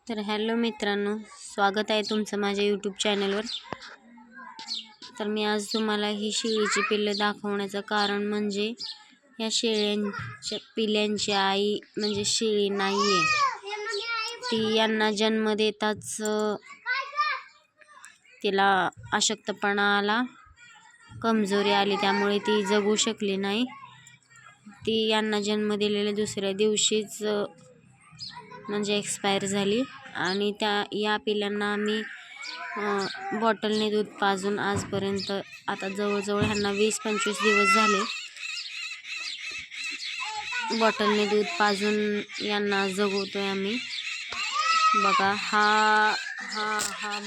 तर हॅलो मित्रांनो, स्वागत आहे तुमचं माझ्या यूट्यूब चॅनलवर। तर मी आज तुम्हाला ही शेळीची पिल्लं दाखवण्याचं कारण म्हणजे या शेळ्यांच्या पिल्लांची आई म्हणजे शेळी नाही आहे। ती यांना जन्म देताच तिला अशक्तपणा आला, कमजोरी आली, त्यामुळे ती जगू शकली नाही। ती यांना जन्म दिलेल्या दुसऱ्या दिवशीच म्हणजे एक्सपायर झाली आणि या पिल्लांना आम्ही बॉटलने दूध पाजून आजपर्यंत आता जवळजवळ ह्यांना 20-25 दिवस झाले बॉटलने दूध पाजून यांना जगवतोय आम्ही। बघा, हा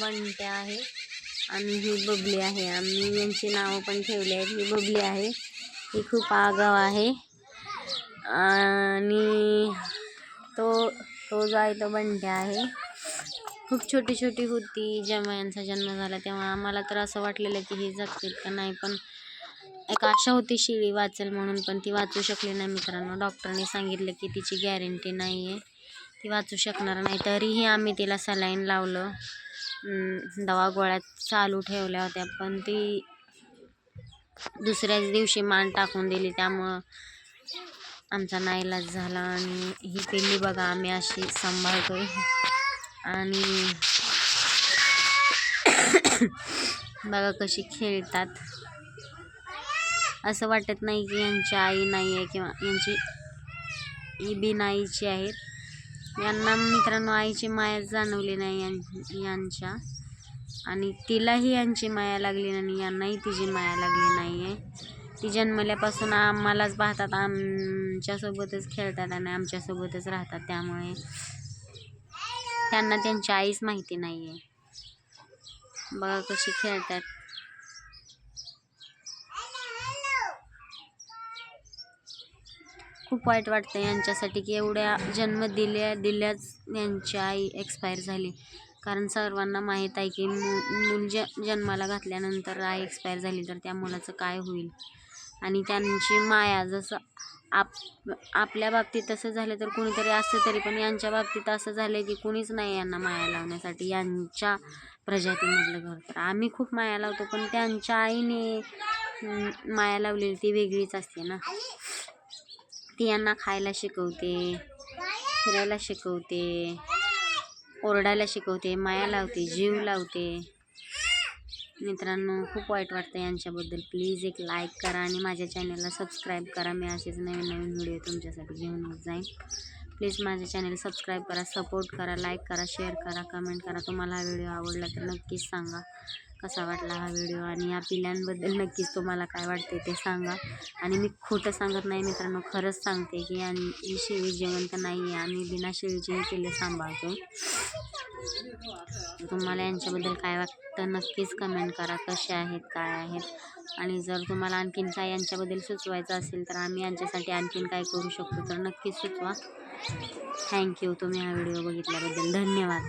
बंट्या आहे आणि ही बबली आहे। आम्ही यांची नावं पण ठेवली आहेत। ही बबली आहे, ही खूप आगाव आहे आणि तो जो आहे तो बंट्या आहे। खूप छोटी होती जेव्हा यांचा जन्म झाला, तेव्हा आम्हाला तर असं वाटलेलं की ही जगतील का नाही, पण एक आशा होती शेळी वाचेल म्हणून, पण ती वाचू शकली नाही मित्रांनो। डॉक्टरने सांगितलं की तिची गॅरंटी नाही आहे, ती वाचू शकणार नाही। तरीही आम्ही तिला सलाईन लावलं, दवा गोळ्या चालू ठेवल्या होत्या, पण ती दुसऱ्याच दिवशी मान टाकून दिली, त्यामुळं आमचा नाईलाज झाला। आणि ही पिल्ली बघा आम्ही अशी सांभाळतोय आणि बघा कशी खेळतात। असं वाटत नाही की यांची आई नाही आहे किंवा यांची ही बिन आईची आहेत। यांना मित्रांनो आईची माया जाणवली नाही यांच्या, आणि तिलाही यांची माया लागली नाही, यांनाही तिची माया लागली नाही आहे। ती जन्मल्यापासून आम्हालाच पाहतात, आमच्यासोबतच खेळतात आणि आमच्यासोबतच राहतात, त्यामुळे त्यांना त्यांची आईच माहिती नाही आहे। बघा कशी खेळतात। खूप वाईट वाटतं यांच्यासाठी की एवढ्या जन्म दिल्याच यांची आई एक्सपायर झाली। कारण सर्वांना माहीत आहे की मूल जन्माला घातल्यानंतर आई एक्सपायर झाली तर त्या मुलाचं काय होईल, आणि त्यांची माया जसं आपल्या बाबतीत तसं झालं तर कुणीतरी असतं तरी, पण यांच्या बाबतीत असं झालं की कुणीच नाही यांना माया लावण्यासाठी, यांच्या प्रजातीमधलं घर। तर आम्ही खूप माया लावतो, पण त्यांच्या आईने माया लावलेली ती वेगळीच असते ना। ती यांना खायला शिकवते, फिरायला शिकवते, ओरडायला शिकवते, माया लावते, जीव लावते। मित्रांनो खूप वाईट वाटतं यांच्याबद्दल। प्लीज एक लाईक करा आणि माझ्या चॅनलला सबस्क्राईब करा। मी असेच नवीन व्हिडिओ तुमच्यासाठी घेऊन जाईन। प्लीज माझे चॅनल सबस्क्राईब करा, सपोर्ट करा, लाईक करा, शेअर करा, कमेंट करा। तुम्हाला हा व्हिडिओ आवडला तर नक्कीच सांगा कसा वाटला हा व्हिडिओ, आणि या पिल्लांबद्दल नक्कीच तुम्हाला काय वाटते ते सांगा। आणि मी खोटं सांगत नाही मित्रांनो, खरंच सांगते की ही शेळी जिवंत नाही आहे, आम्ही बिना शेळीची ही पिल्ले सांभाळतो। तुम्हाला यांच्याबद्दल काय वाटतं नक्कीच कमेंट करा, कसे आहेत, काय आहेत, आणि जर तुम्हाला आणखीन काय यांच्याबद्दल सुचवायचं असेल तर आम्ही यांच्यासाठी आणखीन काय करू शकतो तर नक्कीच सुचवा। थँक्यू, तुम्ही हा व्हिडिओ बघितल्याबद्दल धन्यवाद।